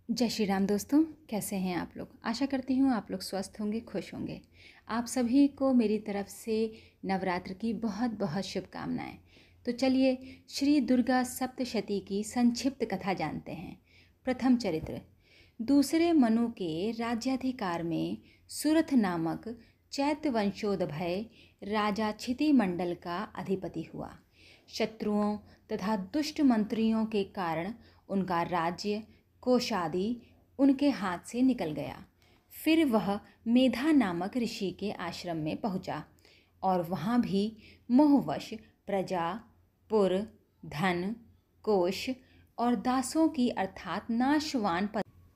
जय श्री राम दोस्तों, कैसे हैं आप लोग। आशा करती हूँ आप लोग स्वस्थ होंगे, खुश होंगे। आप सभी को मेरी तरफ से नवरात्र की बहुत बहुत शुभकामनाएं। तो चलिए श्री दुर्गा सप्तशती की संक्षिप्त कथा जानते हैं। प्रथम चरित्र। दूसरे मनु के राज्याधिकार में सुरथ नामक चैत्य वंशोद्भय राजा क्षिति मंडल का अधिपति हुआ। शत्रुओं तथा दुष्ट मंत्रियों के कारण उनका राज्य कोषादि उनके हाथ से निकल गया। फिर वह मेधा नामक ऋषि के आश्रम में पहुंचा और वहां भी मोहवश प्रजा, पुर, धन, कोष और दासों की अर्थात नाशवान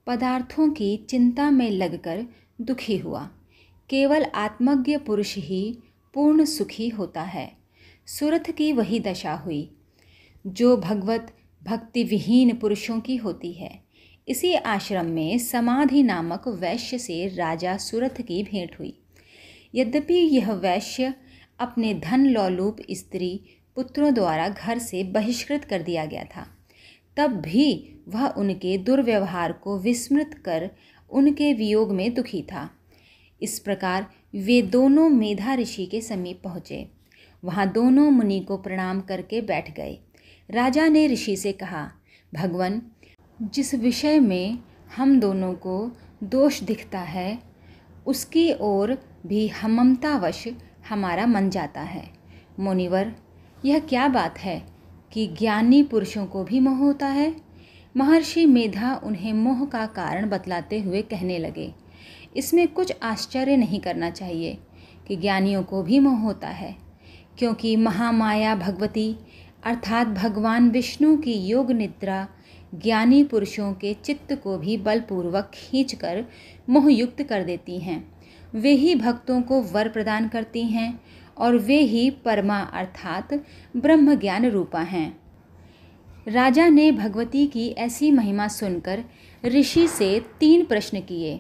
पदार्थों की चिंता में लगकर दुखी हुआ। केवल आत्मज्ञ पुरुष ही पूर्ण सुखी होता है। सुरथ की वही दशा हुई जो भगवत भक्ति विहीन पुरुषों की होती है। इसी आश्रम में समाधि नामक वैश्य से राजा सुरथ की भेंट हुई। यद्यपि यह वैश्य अपने धन लोलुप स्त्री पुत्रों द्वारा घर से बहिष्कृत कर दिया गया था, तब भी वह उनके दुर्व्यवहार को विस्मृत कर उनके वियोग में दुखी था। इस प्रकार वे दोनों मेधा ऋषि के समीप पहुँचे। वहाँ दोनों मुनि को प्रणाम करके बैठ गए। राजा ने ऋषि से कहा, भगवन, जिस विषय में हम दोनों को दोष दिखता है उसकी ओर भी ममतावश हमारा मन जाता है। मुनिवर, यह क्या बात है कि ज्ञानी पुरुषों को भी मोह होता है। महर्षि मेधा उन्हें मोह का कारण बतलाते हुए कहने लगे, इसमें कुछ आश्चर्य नहीं करना चाहिए कि ज्ञानियों को भी मोह होता है, क्योंकि महामाया भगवती अर्थात भगवान विष्णु की योग निद्रा ज्ञानी पुरुषों के चित्त को भी बलपूर्वक खींचकर मोहयुक्त कर देती हैं। वे ही भक्तों को वर प्रदान करती हैं और वे ही परमा अर्थात ब्रह्म ज्ञान रूपा हैं। राजा ने भगवती की ऐसी महिमा सुनकर ऋषि से 3 प्रश्न किए।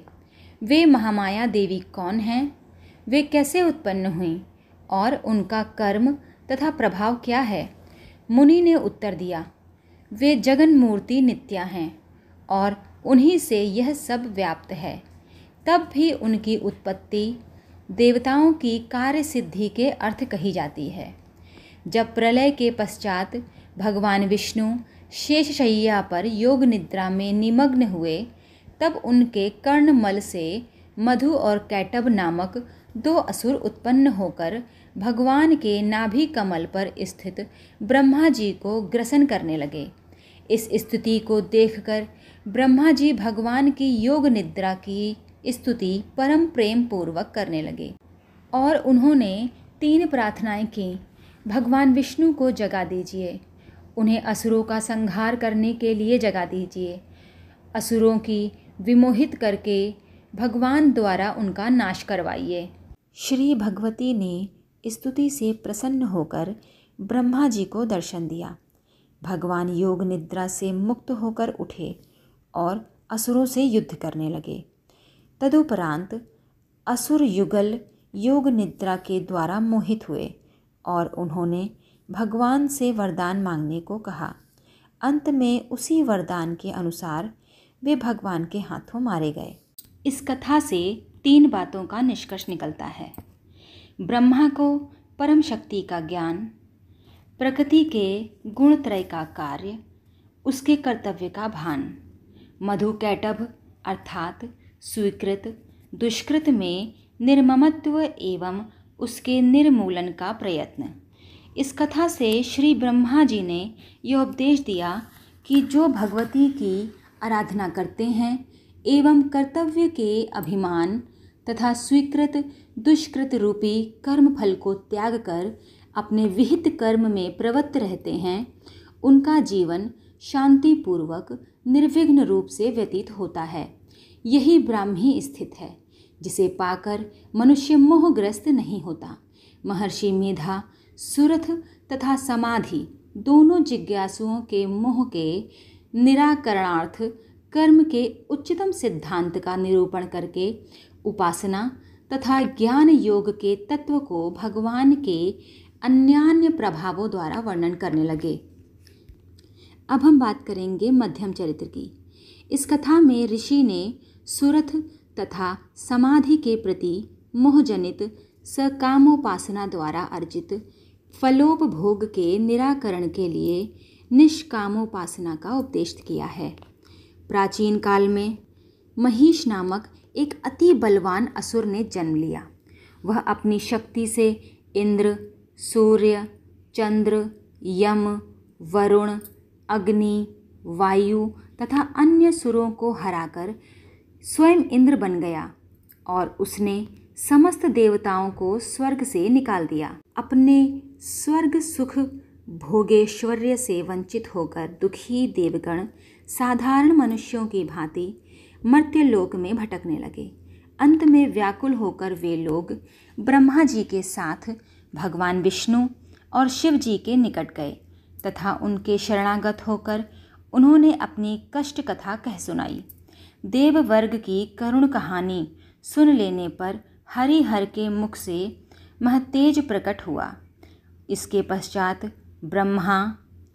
वे महामाया देवी कौन हैं, वे कैसे उत्पन्न हुईं और उनका कर्म तथा प्रभाव क्या है। मुनि ने उत्तर दिया, वे जगन मूर्ति नित्या हैं और उन्हीं से यह सब व्याप्त है। तब भी उनकी उत्पत्ति देवताओं की कार्य सिद्धि के अर्थ कही जाती है। जब प्रलय के पश्चात भगवान विष्णु शेषशय्या पर योग निद्रा में निमग्न हुए, तब उनके कर्णमल से मधु और कैटभ नामक 2 असुर उत्पन्न होकर भगवान के नाभि कमल पर स्थित ब्रह्मा जी को ग्रसन करने लगे। इस स्थिति को देखकर ब्रह्मा जी भगवान की योग निद्रा की स्तुति परम प्रेम पूर्वक करने लगे और उन्होंने 3 प्रार्थनाएं की। भगवान विष्णु को जगा दीजिए, उन्हें असुरों का संहार करने के लिए जगा दीजिए, असुरों की विमोहित करके भगवान द्वारा उनका नाश करवाइए। श्री भगवती ने स्तुति से प्रसन्न होकर ब्रह्मा जी को दर्शन दिया। भगवान योग निद्रा से मुक्त होकर उठे और असुरों से युद्ध करने लगे। तदुपरांत असुर युगल योग निद्रा के द्वारा मोहित हुए और उन्होंने भगवान से वरदान मांगने को कहा। अंत में उसी वरदान के अनुसार वे भगवान के हाथों मारे गए। इस कथा से 3 बातों का निष्कर्ष निकलता है। ब्रह्मा को परम शक्ति का ज्ञान, प्रकृति के गुणत्रय का कार्य, उसके कर्तव्य का भान, मधु कैटभ अर्थात स्वीकृत दुष्कृत में निर्ममत्व एवं उसके निर्मूलन का प्रयत्न। इस कथा से श्री ब्रह्मा जी ने यह उपदेश दिया कि जो भगवती की आराधना करते हैं एवं कर्तव्य के अभिमान तथा स्वीकृत दुष्कृत रूपी कर्म फल को त्याग कर अपने विहित कर्म में प्रवृत्त रहते हैं, उनका जीवन शांतिपूर्वक निर्विघ्न रूप से व्यतीत होता है। यही ब्राह्मी स्थित है जिसे पाकर मनुष्य मोहग्रस्त नहीं होता। महर्षि मेधा सुरथ तथा समाधि दोनों जिज्ञासुओं के मोह के निराकरणार्थ कर्म के उच्चतम सिद्धांत का निरूपण करके उपासना तथा ज्ञान योग के तत्व को भगवान के अन्यान्य प्रभावों द्वारा वर्णन करने लगे। अब हम बात करेंगे मध्यम चरित्र की। इस कथा में ऋषि ने सुरथ तथा समाधि के प्रति मोहजनित सकामोपासना द्वारा अर्जित फलोपभोग के निराकरण के लिए निष्कामोपासना का उपदेश किया है। प्राचीन काल में महिष नामक एक अति बलवान असुर ने जन्म लिया। वह अपनी शक्ति से इंद्र, सूर्य, चंद्र, यम, वरुण, अग्नि, वायु तथा अन्य सुरों को हराकर स्वयं इंद्र बन गया और उसने समस्त देवताओं को स्वर्ग से निकाल दिया। अपने स्वर्ग सुख भोगेश्वर्य से वंचित होकर दुखी देवगण साधारण मनुष्यों की भांति मर्त्यलोक में भटकने लगे। अंत में व्याकुल होकर वे लोग ब्रह्मा जी के साथ भगवान विष्णु और शिव जी के निकट गए तथा उनके शरणागत होकर उन्होंने अपनी कष्ट कथा कह सुनाई। देव वर्ग की करुण कहानी सुन लेने पर हरिहर के मुख से महतेज प्रकट हुआ। इसके पश्चात ब्रह्मा,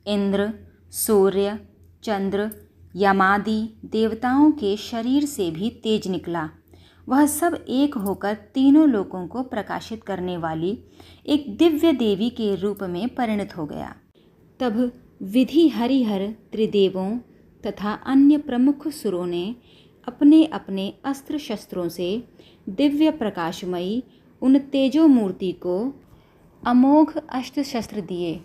इंद्र, सूर्य, चंद्र, यमादि देवताओं के शरीर से भी तेज निकला। वह सब एक होकर तीनों लोकों को प्रकाशित करने वाली एक दिव्य देवी के रूप में परिणत हो गया। तब विधि हरिहर त्रिदेवों तथा अन्य प्रमुख सुरों ने अपने अपने अस्त्र शस्त्रों से दिव्य प्रकाशमयी उन तेजो मूर्ति को अमोघ अस्त्र शस्त्र दिए।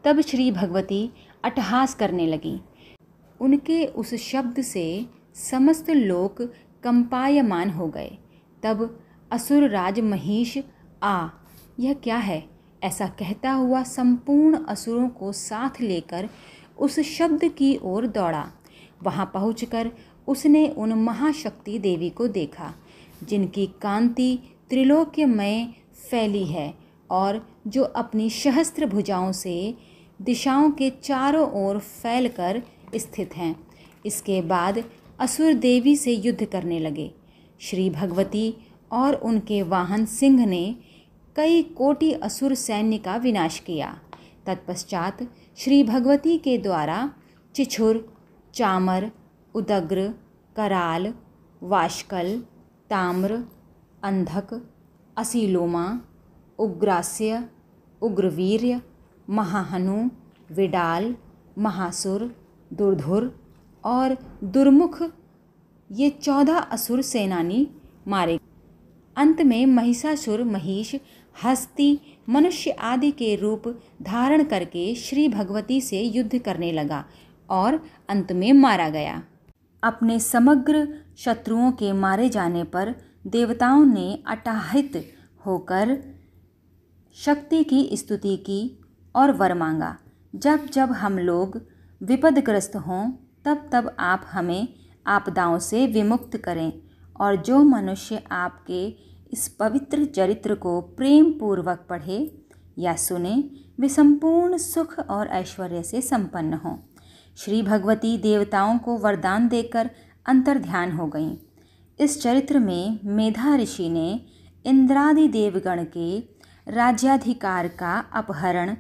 तब श्री भगवती अट्टहास करने लगी। उनके उस शब्द से समस्त लोक कंपायमान हो गए। तब असुर राज महिष आ, यह क्या है, ऐसा कहता हुआ संपूर्ण असुरों को साथ लेकर उस शब्द की ओर दौड़ा। वहां पहुंचकर उसने उन महाशक्ति देवी को देखा जिनकी कांति त्रिलोक्यमय फैली है और जो अपनी सहस्त्र भुजाओं से दिशाओं के चारों ओर फैलकर स्थित हैं। इसके बाद असुर देवी से युद्ध करने लगे। श्री भगवती और उनके वाहन सिंह ने कई कोटि असुर सैन्य का विनाश किया। तत्पश्चात श्री भगवती के द्वारा चिछुर, चामर, उदग्र, कराल, वाष्कल, ताम्र, अंधक, असीलोमा, उग्रास्य, उग्रवीर्य, महाहनु, विडाल, महासुर, दुर्धुर और दुर्मुख ये 14 असुर सेनानी मारे। अंत में महिषासुर महिष हस्ती मनुष्य आदि के रूप धारण करके श्री भगवती से युद्ध करने लगा और अंत में मारा गया। अपने समग्र शत्रुओं के मारे जाने पर देवताओं ने अट्टाहित होकर शक्ति की स्तुति की और वर मांगा। जब जब हम लोग विपदग्रस्त हों तब तब आप हमें आपदाओं से विमुक्त करें और जो मनुष्य आपके इस पवित्र चरित्र को प्रेम पूर्वक पढ़े या सुने वे संपूर्ण सुख और ऐश्वर्य से संपन्न हों। श्री भगवती देवताओं को वरदान देकर अंतर्ध्यान हो गईं। इस चरित्र में मेधा ऋषि ने इंद्रादि देवगण के राज्याधिकार का अपहरण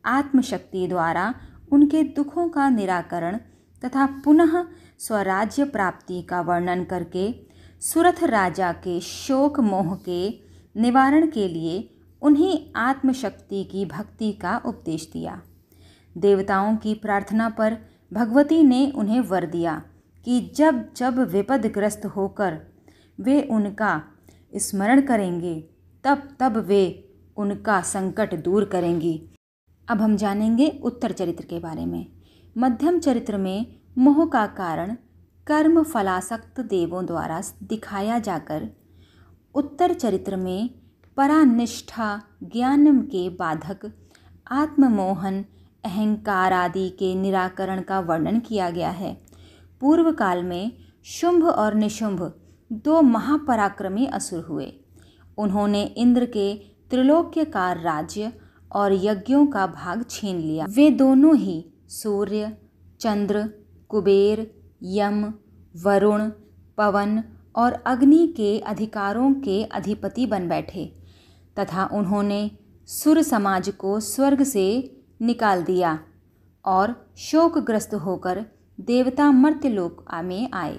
आत्मशक्ति द्वारा उनके दुखों का निराकरण तथा पुनः स्वराज्य प्राप्ति का वर्णन करके सुरथ राजा के शोक मोह के निवारण के लिए उन्हें आत्मशक्ति की भक्ति का उपदेश दिया। देवताओं की प्रार्थना पर भगवती ने उन्हें वर दिया कि जब जब विपदग्रस्त होकर वे उनका स्मरण करेंगे तब तब वे उनका संकट दूर करेंगी। अब हम जानेंगे उत्तर चरित्र के बारे में। मध्यम चरित्र में मोह का कारण कर्म फलासक्त देवों द्वारा दिखाया जाकर उत्तर चरित्र में परानिष्ठा ज्ञान के बाधक आत्ममोहन अहंकार आदि के निराकरण का वर्णन किया गया है। पूर्व काल में शुंभ और निशुंभ 2 महापराक्रमी असुर हुए। उन्होंने इंद्र के त्रिलोक्य का राज्य और यज्ञों का भाग छीन लिया। वे दोनों ही सूर्य, चंद्र, कुबेर, यम, वरुण, पवन और अग्नि के अधिकारों के अधिपति बन बैठे तथा उन्होंने सुर समाज को स्वर्ग से निकाल दिया और शोकग्रस्त होकर देवता मर्त्यलोक में आए।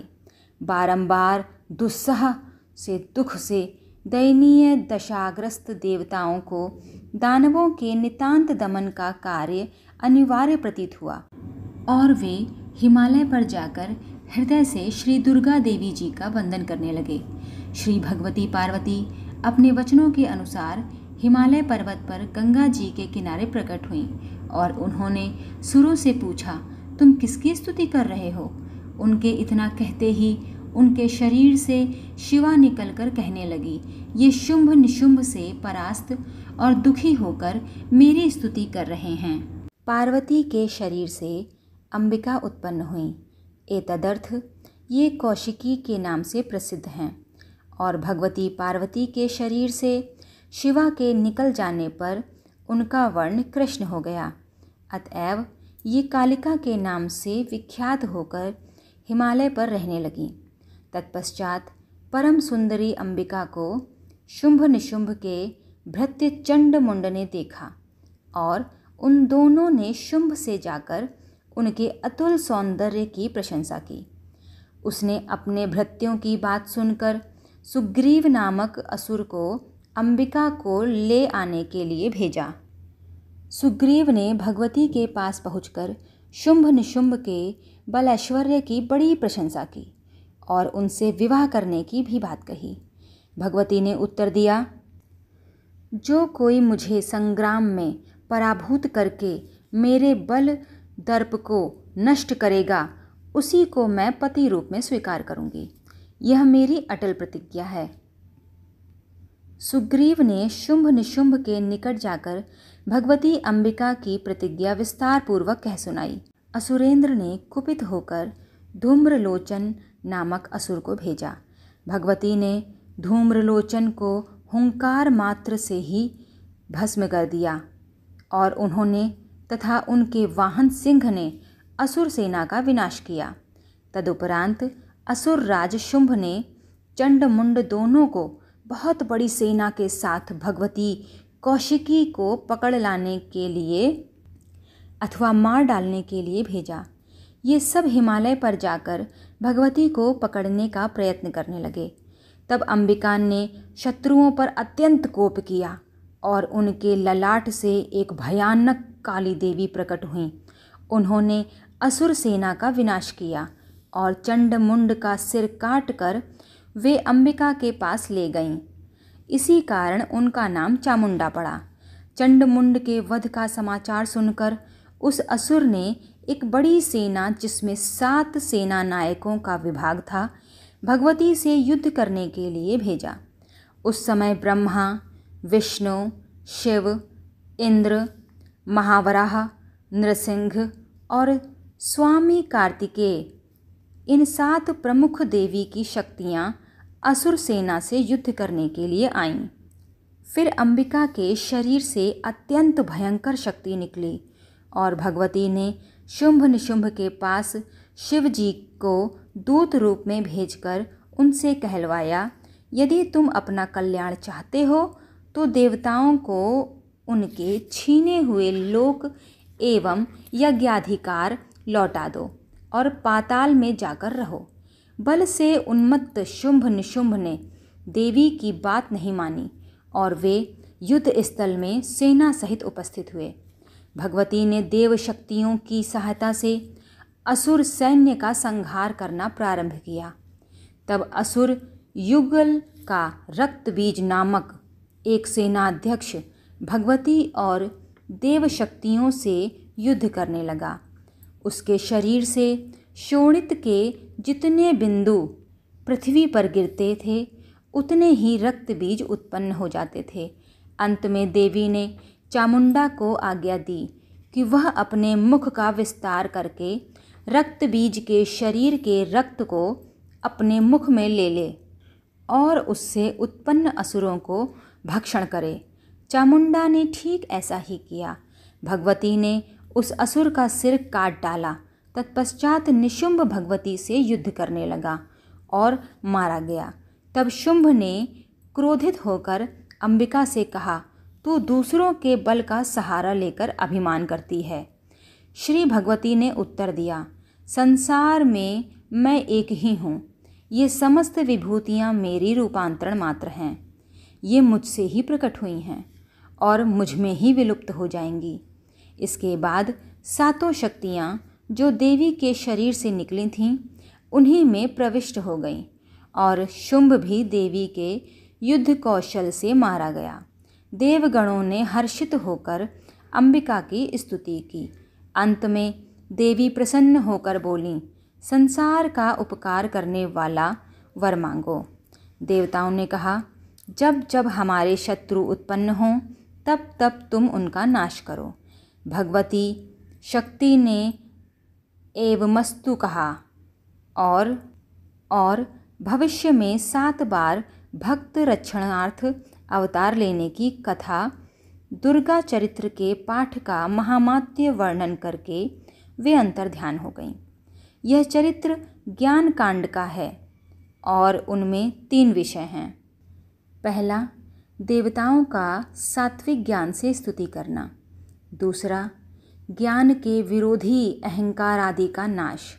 बारंबार दुस्सह से दुख से दयनीय दशाग्रस्त देवताओं को दानवों के नितांत दमन का कार्य अनिवार्य प्रतीत हुआ और वे हिमालय पर जाकर हृदय से श्री दुर्गा देवी जी का वंदन करने लगे। श्री भगवती पार्वती अपने वचनों के अनुसार हिमालय पर्वत पर गंगा जी के किनारे प्रकट हुईं और उन्होंने सुरों से पूछा, तुम किसकी स्तुति कर रहे हो? उनके इतना कहते ही उनके शरीर से शिवा निकलकर कहने लगी, ये शुंभ निशुंभ से परास्त और दुखी होकर मेरी स्तुति कर रहे हैं। पार्वती के शरीर से अंबिका उत्पन्न हुई। एतदर्थ ये कौशिकी के नाम से प्रसिद्ध हैं और भगवती पार्वती के शरीर से शिवा के निकल जाने पर उनका वर्ण कृष्ण हो गया। अतएव ये कालिका के नाम से विख्यात होकर हिमालय पर रहने लगीं। तत्पश्चात परम सुंदरी अंबिका को शुंभ निशुंभ के भृत्य चंड मुंड ने देखा और उन दोनों ने शुंभ से जाकर उनके अतुल सौंदर्य की प्रशंसा की। उसने अपने भृत्यों की बात सुनकर सुग्रीव नामक असुर को अंबिका को ले आने के लिए भेजा। सुग्रीव ने भगवती के पास पहुंचकर शुंभ निशुंभ के बल ऐश्वर्य की बड़ी प्रशंसा की और उनसे विवाह करने की भी बात कही। भगवती ने उत्तर दिया, जो कोई मुझे संग्राम में पराभूत करके मेरे बल दर्प को नष्ट करेगा, उसी को मैं पति रूप में स्वीकार करूंगी। यह मेरी अटल प्रतिज्ञा है। सुग्रीव ने शुंभ निशुंभ के निकट जाकर भगवती अंबिका की प्रतिज्ञा विस्तार पूर्वक कह सुनाई। असुरेंद्र ने कुपित होकर धूम्रलोचन नामक असुर को भेजा। भगवती ने धूम्रलोचन को हुंकार मात्र से ही भस्म कर दिया और उन्होंने तथा उनके वाहन सिंह ने असुर सेना का विनाश किया। तदुपरांत असुर राज शुंभ ने चंड मुंड दोनों को बहुत बड़ी सेना के साथ भगवती कौशिकी को पकड़ लाने के लिए अथवा मार डालने के लिए भेजा। ये सब हिमालय पर जाकर भगवती को पकड़ने का प्रयत्न करने लगे। तब अंबिका ने शत्रुओं पर अत्यंत कोप किया और उनके ललाट से एक भयानक काली देवी प्रकट हुई। उन्होंने असुर सेना का विनाश किया और चंड मुंड का सिर काट कर वे अंबिका के पास ले गईं। इसी कारण उनका नाम चामुंडा पड़ा। चंड मुंड के वध का समाचार सुनकर उस असुर ने एक बड़ी सेना, जिसमें 7 सेना नायकों का विभाग था, भगवती से युद्ध करने के लिए भेजा। उस समय ब्रह्मा, विष्णु, शिव, इंद्र, महावराह, नृसिंह और स्वामी कार्तिकेय, इन 7 प्रमुख देवी की शक्तियाँ असुर सेना से युद्ध करने के लिए आईं। फिर अंबिका के शरीर से अत्यंत भयंकर शक्ति निकली और भगवती ने शुंभ निशुंभ के पास शिव जी को दूत रूप में भेजकर उनसे कहलवाया, यदि तुम अपना कल्याण चाहते हो तो देवताओं को उनके छीने हुए लोक एवं यज्ञाधिकार लौटा दो और पाताल में जाकर रहो। बल से उन्मत्त शुंभ निशुंभ ने देवी की बात नहीं मानी और वे युद्ध स्थल में सेना सहित उपस्थित हुए। भगवती ने देव शक्तियों की सहायता से असुर सैन्य का संहार करना प्रारंभ किया। तब असुर युगल का रक्त बीज नामक एक सेनाध्यक्ष भगवती और देव शक्तियों से युद्ध करने लगा। उसके शरीर से शोणित के जितने बिंदु पृथ्वी पर गिरते थे, उतने ही रक्त बीज उत्पन्न हो जाते थे। अंत में देवी ने चामुंडा को आज्ञा दी कि वह अपने मुख का विस्तार करके रक्त बीज के शरीर के रक्त को अपने मुख में ले ले और उससे उत्पन्न असुरों को भक्षण करे। चामुंडा ने ठीक ऐसा ही किया। भगवती ने उस असुर का सिर काट डाला। तत्पश्चात निशुंभ भगवती से युद्ध करने लगा और मारा गया। तब शुंभ ने क्रोधित होकर अंबिका से कहा, तू दूसरों के बल का सहारा लेकर अभिमान करती है। श्री भगवती ने उत्तर दिया, संसार में मैं एक ही हूँ। ये समस्त विभूतियाँ मेरी रूपांतरण मात्र हैं। ये मुझसे ही प्रकट हुई हैं और मुझ में ही विलुप्त हो जाएंगी। इसके बाद सातों शक्तियाँ जो देवी के शरीर से निकली थीं उन्हीं में प्रविष्ट हो गईं और शुंभ भी देवी के युद्ध कौशल से मारा गया। देवगणों ने हर्षित होकर अंबिका की स्तुति की। अंत में देवी प्रसन्न होकर बोलीं, संसार का उपकार करने वाला वर मांगो। देवताओं ने कहा, जब जब हमारे शत्रु उत्पन्न हों तब तब तुम उनका नाश करो। भगवती शक्ति ने एवमस्तु कहा और भविष्य में 7 बार भक्त रक्षणार्थ अवतार लेने की कथा दुर्गा चरित्र के पाठ का महामात्य वर्णन करके वे अंतर ध्यान हो गईं। यह चरित्र ज्ञान कांड का है और उनमें 3 विषय हैं। पहला, देवताओं का सात्विक ज्ञान से स्तुति करना। दूसरा, ज्ञान के विरोधी अहंकार आदि का नाश।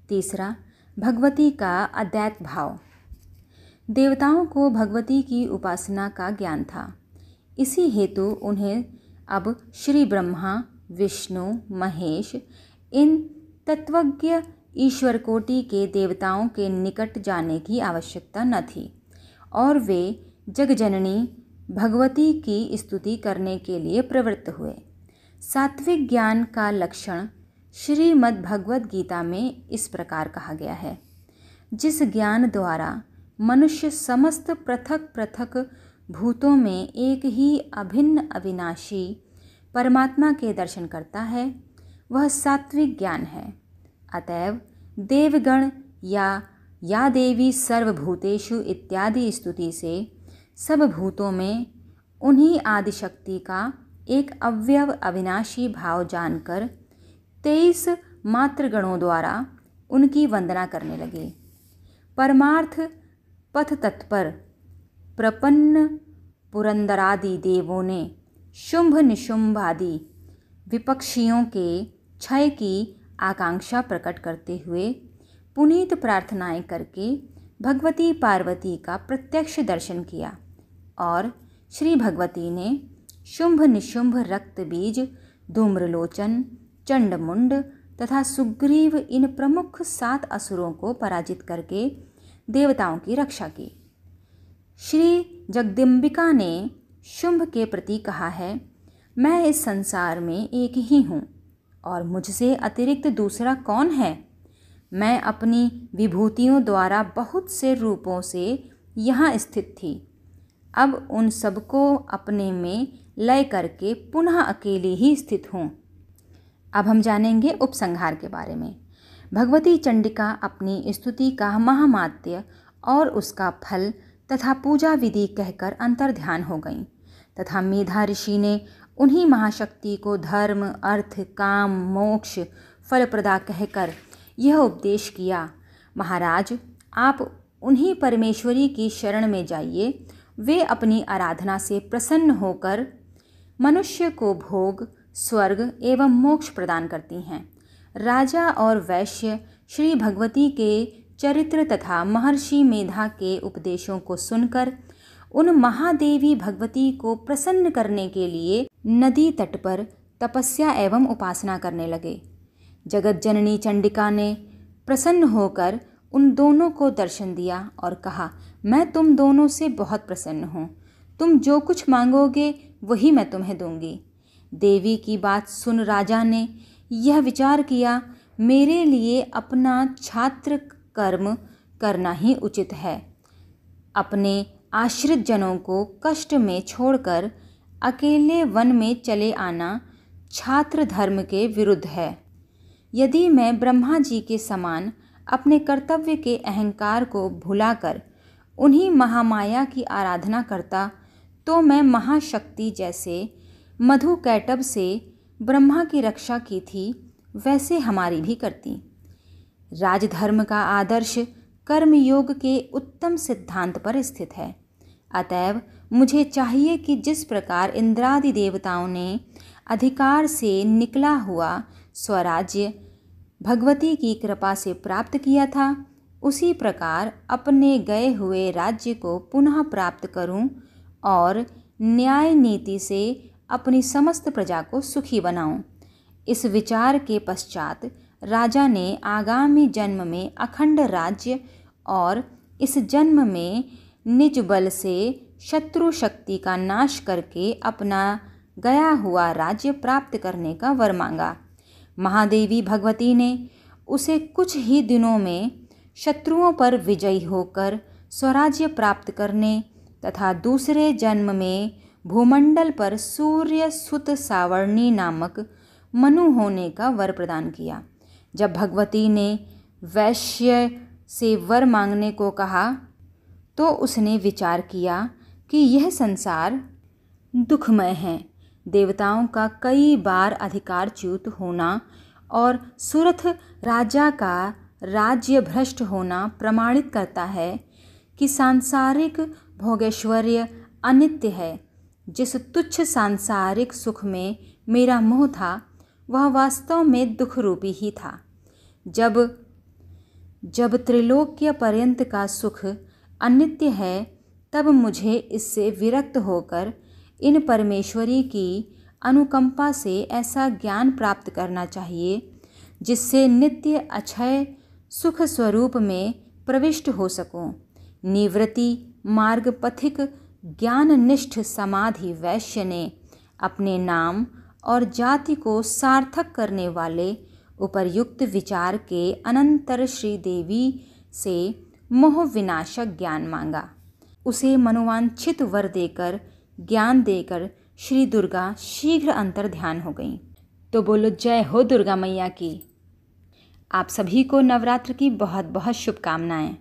तीसरा, भगवती का अद्वैत भाव। देवताओं को भगवती की उपासना का ज्ञान था। इसी हेतु उन्हें अब श्री ब्रह्मा, विष्णु, महेश इन तत्वज्ञ ईश्वर कोटि के देवताओं के निकट जाने की आवश्यकता न थी और वे जगजननी भगवती की स्तुति करने के लिए प्रवृत्त हुए। सात्विक ज्ञान का लक्षण श्रीमद् भगवद गीता में इस प्रकार कहा गया है, जिस ज्ञान द्वारा मनुष्य समस्त पृथक पृथक भूतों में एक ही अभिन्न अविनाशी परमात्मा के दर्शन करता है, वह सात्विक ज्ञान है। अतएव देवगण या देवी सर्वभूतेषु इत्यादि स्तुति से सब भूतों में उन्हीं आदिशक्ति का एक अव्यव अविनाशी भाव जानकर 23 मात्र गणों द्वारा उनकी वंदना करने लगे। परमार्थ पथ तत्पर प्रपन्न पुरंदरादि देवों ने शुंभ निशुंभ आदि विपक्षियों के क्षय की आकांक्षा प्रकट करते हुए पुनीत प्रार्थनाएं करके भगवती पार्वती का प्रत्यक्ष दर्शन किया और श्री भगवती ने शुंभ निशुंभ रक्त बीज, धूम्रलोचन, चंडमुंड तथा सुग्रीव इन प्रमुख 7 असुरों को पराजित करके देवताओं की रक्षा की। श्री जगदम्बिका ने शुंभ के प्रति कहा है, मैं इस संसार में एक ही हूँ और मुझसे अतिरिक्त दूसरा कौन है। मैं अपनी विभूतियों द्वारा बहुत से रूपों से यहाँ स्थित थी। अब उन सबको अपने में लय करके पुनः अकेली ही स्थित हूँ। अब हम जानेंगे उपसंहार के बारे में। भगवती चंडिका अपनी स्तुति का महामात्य और उसका फल तथा पूजा विधि कहकर अंतर्ध्यान हो गईं तथा मेधा ऋषि ने उन्हीं महाशक्ति को धर्म, अर्थ, काम, मोक्ष फलप्रदा कहकर यह उपदेश किया, महाराज आप उन्हीं परमेश्वरी की शरण में जाइए। वे अपनी आराधना से प्रसन्न होकर मनुष्य को भोग, स्वर्ग एवं मोक्ष प्रदान करती हैं। राजा और वैश्य श्री भगवती के चरित्र तथा महर्षि मेधा के उपदेशों को सुनकर उन महादेवी भगवती को प्रसन्न करने के लिए नदी तट पर तपस्या एवं उपासना करने लगे। जगत जननी चंडिका ने प्रसन्न होकर उन दोनों को दर्शन दिया और कहा, मैं तुम दोनों से बहुत प्रसन्न हूँ। तुम जो कुछ मांगोगे वही मैं तुम्हें दूंगी। देवी की बात सुन राजा ने यह विचार किया, मेरे लिए अपना छात्र कर्म करना ही उचित है। अपने आश्रित जनों को कष्ट में छोड़कर अकेले वन में चले आना छात्र धर्म के विरुद्ध है। यदि मैं ब्रह्मा जी के समान अपने कर्तव्य के अहंकार को भुलाकर उन्हीं महामाया की आराधना करता तो मैं महाशक्ति जैसे मधुकैटभ से ब्रह्मा की रक्षा की थी वैसे हमारी भी करती। राजधर्म का आदर्श कर्मयोग के उत्तम सिद्धांत पर स्थित है। अतएव मुझे चाहिए कि जिस प्रकार इंद्रादि देवताओं ने अधिकार से निकला हुआ स्वराज्य भगवती की कृपा से प्राप्त किया था, उसी प्रकार अपने गए हुए राज्य को पुनः प्राप्त करूं और न्याय नीति से अपनी समस्त प्रजा को सुखी बनाऊं। इस विचार के पश्चात राजा ने आगामी जन्म में अखंड राज्य और इस जन्म में निज बल से शत्रु शक्ति का नाश करके अपना गया हुआ राज्य प्राप्त करने का वर मांगा। महादेवी भगवती ने उसे कुछ ही दिनों में शत्रुओं पर विजयी होकर स्वराज्य प्राप्त करने तथा दूसरे जन्म में भूमंडल पर सूर्य सुत सावर्णी नामक मनु होने का वर प्रदान किया। जब भगवती ने वैश्य से वर मांगने को कहा तो उसने विचार किया कि यह संसार दुखमय है। देवताओं का कई बार अधिकारच्युत होना और सुरथ राजा का राज्य भ्रष्ट होना प्रमाणित करता है कि सांसारिक भोगैश्वर्य अनित्य है। जिस तुच्छ सांसारिक सुख में मेरा मोह था वह वास्तव में दुख रूपी ही था। जब त्रिलोक्य पर्यंत का सुख अनित्य है तब मुझे इससे विरक्त होकर इन परमेश्वरी की अनुकंपा से ऐसा ज्ञान प्राप्त करना चाहिए जिससे नित्य अक्षय सुख स्वरूप में प्रविष्ट हो सकूं। निवृत्ति मार्ग पथिक ज्ञाननिष्ठ समाधि वैश्य ने अपने नाम और जाति को सार्थक करने वाले उपर्युक्त विचार के अनंतर श्री देवी से मोह विनाशक ज्ञान मांगा। उसे मनोवांछित वर देकर ज्ञान देकर श्री दुर्गा शीघ्र अंतर ध्यान हो गईं। तो बोलो जय हो दुर्गा मैया की। आप सभी को नवरात्र की बहुत बहुत शुभकामनाएं।